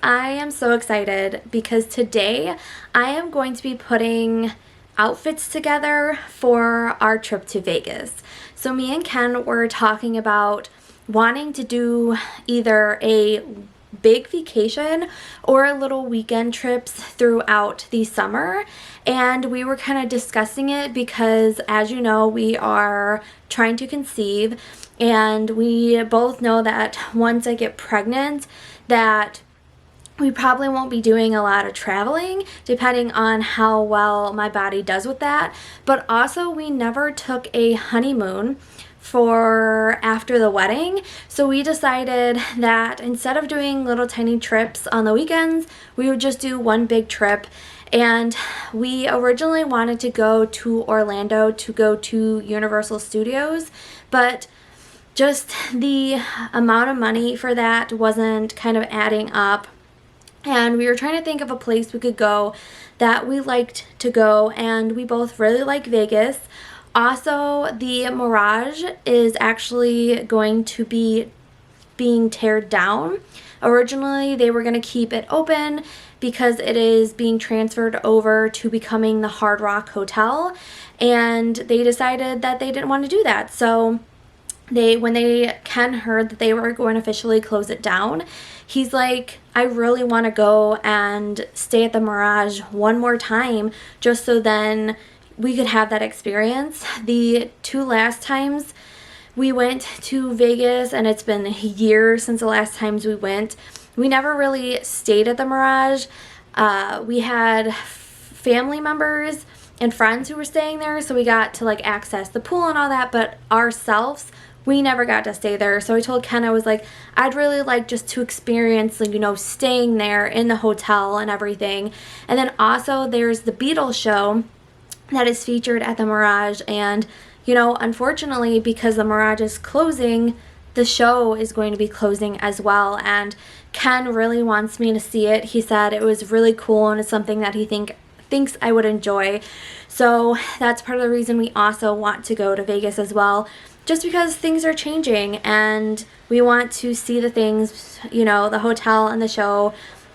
I am so excited because today I am going to be putting outfits together for our trip to Vegas. So me and Ken were talking about wanting to do either a big vacation or a little weekend trips throughout the summer, and we were kind of discussing it because, as you know, we are trying to conceive, and we both know that once I get pregnant that we probably won't be doing a lot of traveling depending on how well my body does with that. But also, we never took a honeymoon for after the wedding, so we decided that instead of doing little tiny trips on the weekends, we would just do one big trip. And we originally wanted to go to Orlando to go to Universal Studios, but just the amount of money for that wasn't kind of adding up. And we were trying to think of a place we could go that we liked to go, and we both really like Vegas. Also, the Mirage is actually going to be being teared down. Originally, they were going to keep it open because it is being transferred over to becoming the Hard Rock Hotel, and they decided that they didn't want to do that. So when Ken heard that they were going to officially close it down, he's like, I really want to go and stay at the Mirage one more time just so then we could have that experience. The two last times we went to Vegas, and it's been years since the last times we went, we never really stayed at the Mirage. We had family members and friends who were staying there, so we got to like access the pool and all that, but ourselves, we never got to stay there. So I told Ken, I was like, I'd really like just to experience, like, staying there in the hotel and everything. And then also there's the Beatles show that is featured at the Mirage, and unfortunately, because the Mirage is closing, the show is going to be closing as well, and Ken really wants me to see it. He said it was really cool and it's something that he thinks I would enjoy. So that's part of the reason we also want to go to Vegas as well, just because things are changing and we want to see the things, the hotel and the show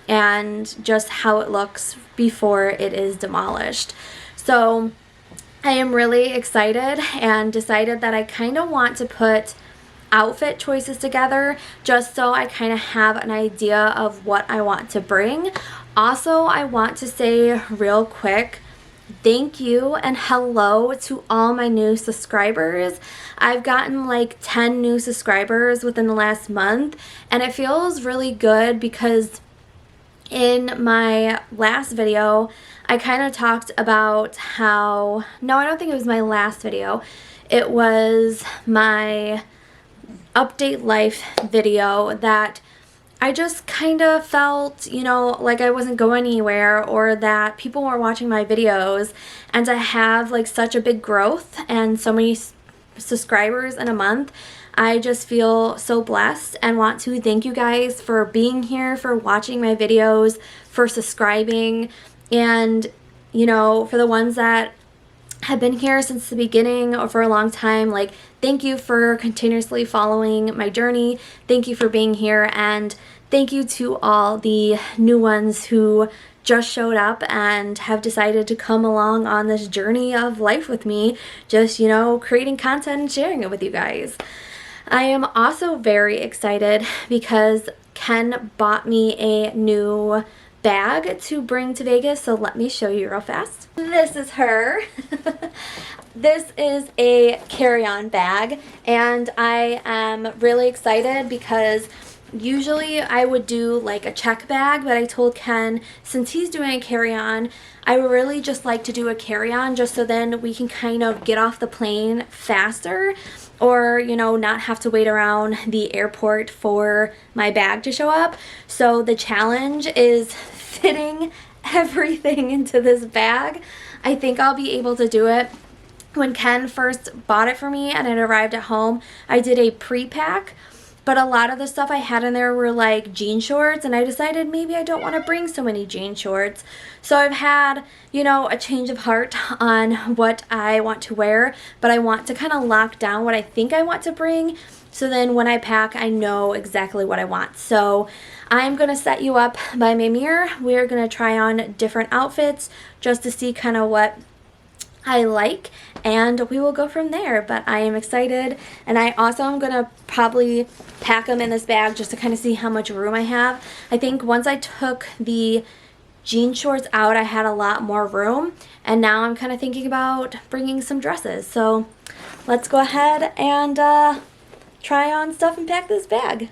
and just how it looks before it is demolished. So I am really excited and decided that I kind of want to put outfit choices together just so I kind of have an idea of what I want to bring. Also, I want to say real quick, thank you and hello to all my new subscribers. I've gotten like 10 new subscribers within the last month, and it feels really good because in my last video, I kind of talked about how, no, I don't think it was my last video. It was my update life video that I just kind of felt, like I wasn't going anywhere, or that people weren't watching my videos, and to have like such a big growth and so many subscribers in a month, I just feel so blessed and want to thank you guys for being here, for watching my videos, for subscribing, and for the ones that have been here since the beginning or for a long time, like, thank you for continuously following my journey. Thank you for being here, and thank you to all the new ones who just showed up and have decided to come along on this journey of life with me, just creating content and sharing it with you guys. I am also very excited because Ken bought me a new bag to bring to Vegas, so let me show you real fast. This is her. This is a carry-on bag, and I am really excited because usually I would do like a check bag, but I told Ken, since he's doing a carry-on, I would really just like to do a carry-on just so then we can kind of get off the plane faster, or not have to wait around the airport for my bag to show up. So the challenge is fitting everything into this bag. I think I'll be able to do it. When Ken first bought it for me and it arrived at home, I did a pre-pack, but a lot of the stuff I had in there were like jean shorts, and I decided maybe I don't want to bring so many jean shorts. So I've had, you know, a change of heart on what I want to wear, but I want to kind of lock down what I think I want to bring, so then when I pack, I know exactly what I want. So I'm going to set you up by my mirror. We're going to try on different outfits just to see kind of what I like, and we will go from there. But I am excited, and I also am going to probably pack them in this bag just to kind of see how much room I have. I think once I took the jean shorts out, I had a lot more room, and now I'm kind of thinking about bringing some dresses. So let's go ahead and try on stuff and pack this bag.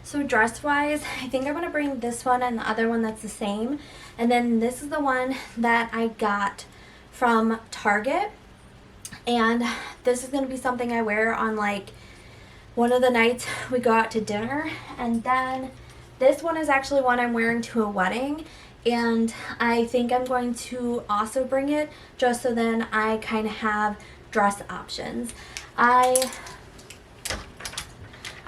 So dress-wise, I think I'm going to bring this one and the other one that's the same. And then this is the one that I got from Target. And this is going to be something I wear on like one of the nights we go out to dinner. And then this one is actually one I'm wearing to a wedding. And I think I'm going to also bring it just so then I kind of have dress options.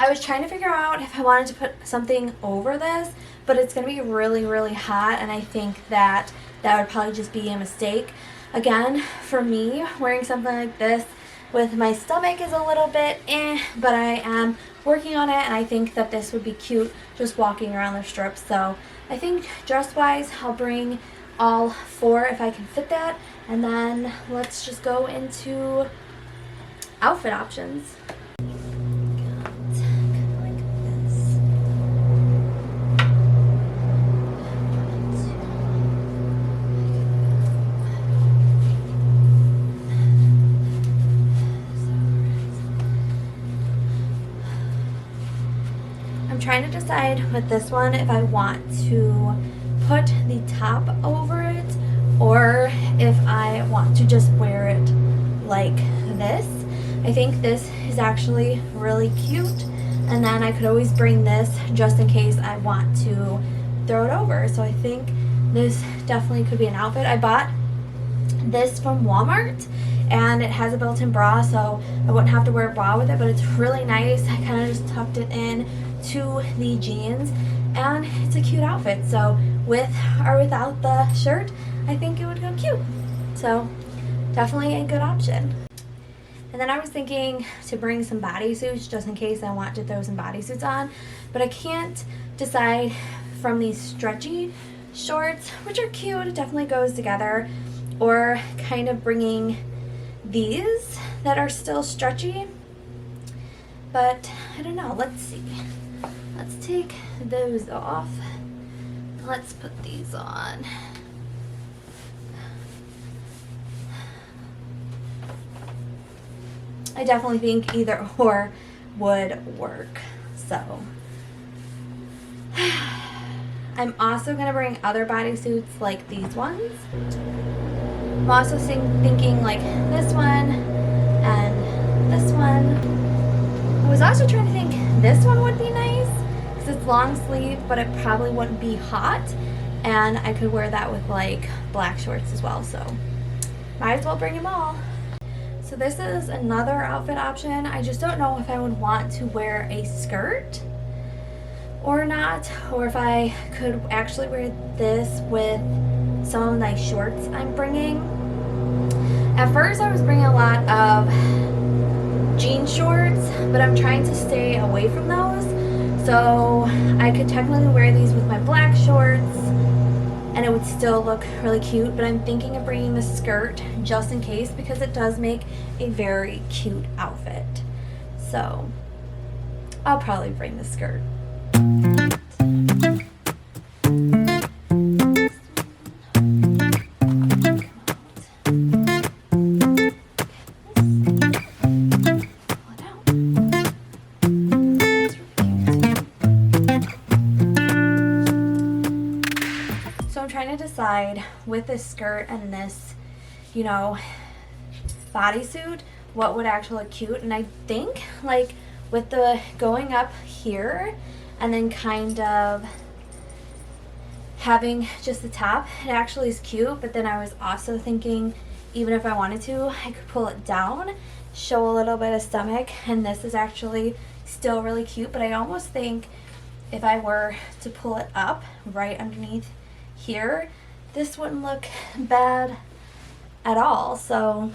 I was trying to figure out if I wanted to put something over this, but it's going to be really, really hot, and I think that would probably just be a mistake. Again, for me, wearing something like this with my stomach is a little bit but I am working on it, and I think that this would be cute just walking around the strips. So I think dress-wise, I'll bring all 4 if I can fit that, and then let's just go into outfit options. Trying to decide with this one if I want to put the top over it or if I want to just wear it like this. I think this is actually really cute, and then I could always bring this just in case I want to throw it over. So I think this definitely could be an outfit. I bought this from Walmart, and it has a built-in bra, so I wouldn't have to wear a bra with it, but it's really nice. I kind of just tucked it in to the jeans, and it's a cute outfit. So with or without the shirt, I think it would go cute. So definitely a good option. And then I was thinking to bring some bodysuits just in case I want to throw some bodysuits on, but I can't decide from these stretchy shorts, which are cute, it definitely goes together, or kind of bringing these that are still stretchy. But I don't know, let's see. Let's take those off. Let's put these on. I definitely think either or would work. So I'm also going to bring other bodysuits like these ones. I'm also thinking like this one and this one. I was also trying to think this one would be nice because it's long sleeve, but it probably wouldn't be hot, and I could wear that with like black shorts as well. So might as well bring them all. So this is another outfit option. I just don't know if I would want to wear a skirt or not, or if I could actually wear this with some of my shorts I'm bringing. At first I was bringing a lot of jean shorts, but I'm trying to stay away from those. So I could technically wear these with my black shorts and it would still look really cute, but I'm thinking of bringing the skirt just in case because it does make a very cute outfit. So I'll probably bring the skirt. trying to decide with this skirt and this, you know, bodysuit, what would actually look cute. And I think like with the going up here and then kind of having just the top, it actually is cute. But then I was also thinking, even if I wanted to, I could pull it down, show a little bit of stomach, and this is actually still really cute. But I almost think if I were to pull it up right underneath here, this wouldn't look bad at all. So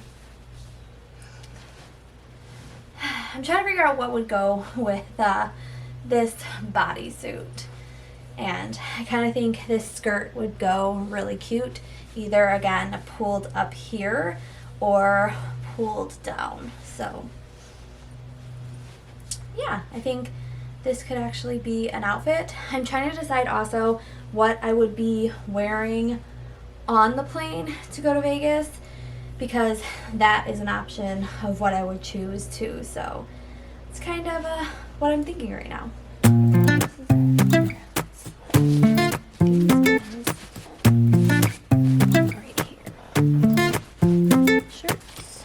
I'm trying to figure out what would go with this bodysuit. And I kind of think this skirt would go really cute, either again pulled up here or pulled down. So yeah, I think this could actually be an outfit. I'm trying to decide also what I would be wearing on the plane to go to Vegas, because that is an option of what I would choose too. So it's kind of what I'm thinking right now. Right here. Shirts.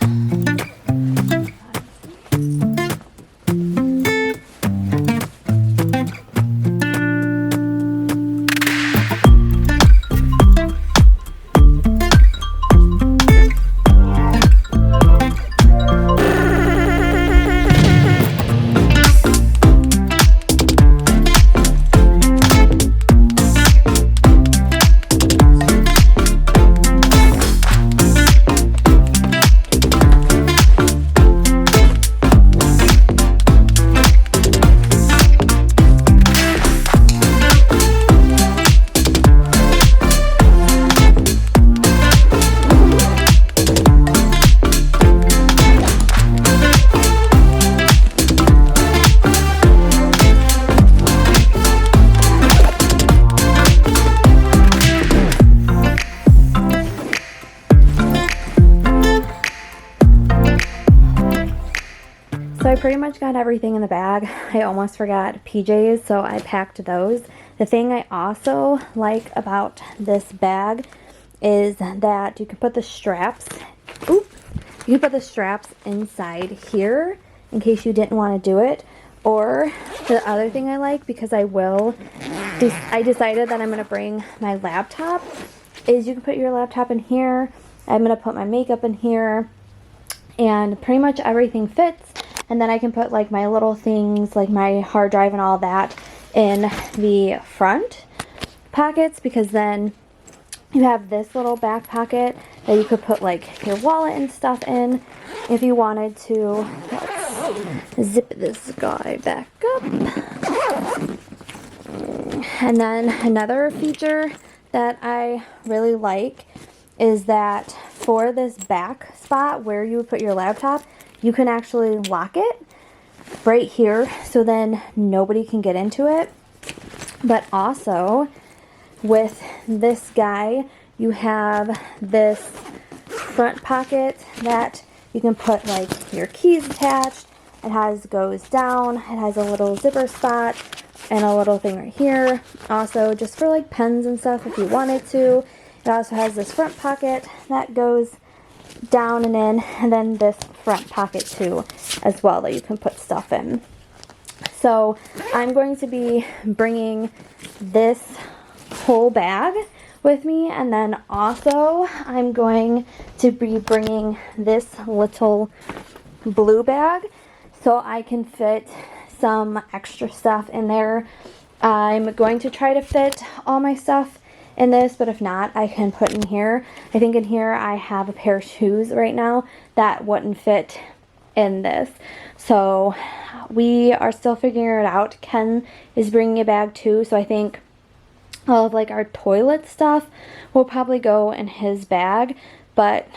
So I pretty much got everything in the bag. I almost forgot PJs, so I packed those. The thing I also like about this bag is that you can put the straps, you can put the straps inside here in case you didn't want to do it. Or the other thing I like, because I decided that I'm going to bring my laptop, is you can put your laptop in here. I'm going to put my makeup in here, and pretty much everything fits. And then I can put like my little things, like my hard drive and all that, in the front pockets, because then you have this little back pocket that you could put like your wallet and stuff in if you wanted to. Let's zip this guy back up. And then another feature that I really like is that for this back spot where you would put your laptop, you can actually lock it right here, so then nobody can get into it. But also with this guy, you have this front pocket that you can put like your keys attached. It goes down. It has a little zipper spot and a little thing right here. Also just for like pens and stuff if you wanted to. It also has this front pocket that goes down and in, and then this front pocket too as well that you can put stuff in. So I'm going to be bringing this whole bag with me, and then also I'm going to be bringing this little blue bag so I can fit some extra stuff in there. I'm going to try to fit all my stuff in this, but if not, I can put in here. I think in here I have a pair of shoes right now that wouldn't fit in this. So we are still figuring it out. Ken is bringing a bag too, so I think all of like our toilet stuff will probably go in his bag, but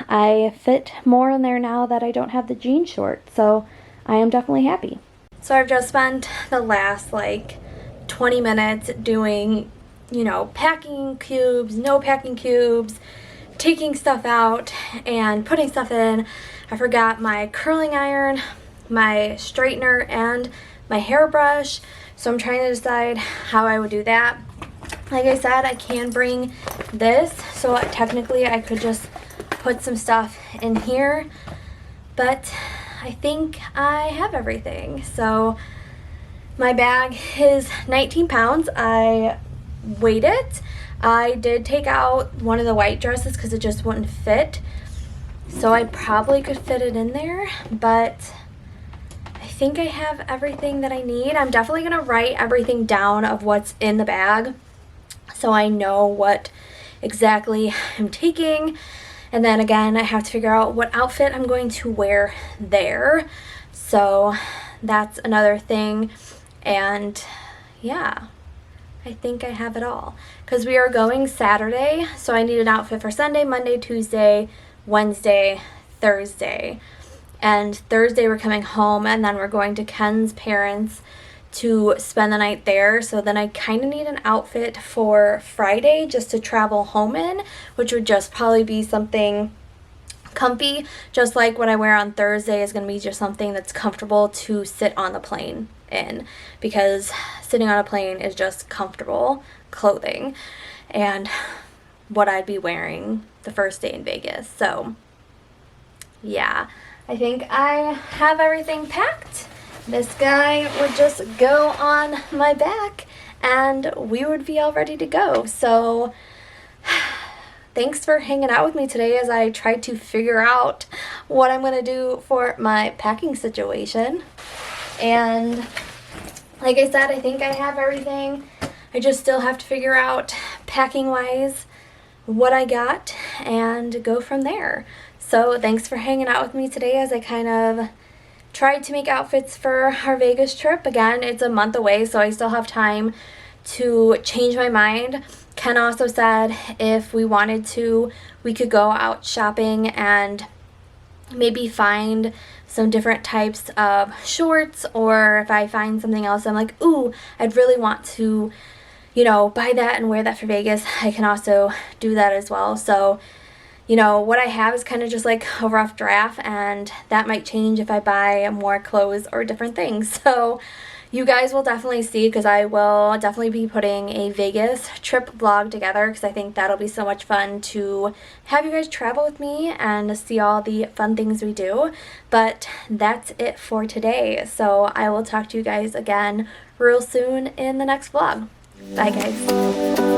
I fit more in there now that I don't have the jean shorts, so I am definitely happy. So I've just spent the last like 20 minutes doing, you know, packing cubes, no packing cubes, taking stuff out and putting stuff in. I forgot my curling iron, my straightener, and my hairbrush. So I'm trying to decide how I would do that. Like I said, I can bring this, so technically I could just put some stuff in here, but I think I have everything. So my bag is 19 pounds. I weighed it. I did take out one of the white dresses because it just wouldn't fit, so I probably could fit it in there, but I think I have everything that I need. I'm definitely gonna write everything down of what's in the bag so I know what exactly I'm taking. And then again, I have to figure out what outfit I'm going to wear there. So that's another thing. And yeah, I think I have it all. Because we are going Saturday, so I need an outfit for Sunday, Monday, Tuesday, Wednesday, Thursday. And Thursday we're coming home, and then we're going to Ken's parents to spend the night there. So then I kind of need an outfit for Friday just to travel home in, which would just probably be something comfy, just like what I wear on Thursday is going to be just something that's comfortable to sit on the plane in, because sitting on a plane is just comfortable clothing and what I'd be wearing the first day in Vegas. So yeah, I think I have everything packed. This guy would just go on my back and we would be all ready to go. So thanks for hanging out with me today as I tried to figure out what I'm going to do for my packing situation. And like I said, I think I have everything. I just still have to figure out packing wise what I got and go from there. So thanks for hanging out with me today as I kind of tried to make outfits for our Vegas trip. Again, it's a month away, so I still have time to change my mind. Ken also said if we wanted to, we could go out shopping and maybe find some different types of shorts, or if I find something else I'm like, ooh, I'd really want to, you know, buy that and wear that for Vegas, I can also do that as well. So you know, what I have is kind of just like a rough draft, and that might change if I buy more clothes or different things. So you guys will definitely see, because I will definitely be putting a Vegas trip vlog together, because I think that'll be so much fun to have you guys travel with me and see all the fun things we do. But that's it for today. So I will talk to you guys again real soon in the next vlog. Bye guys.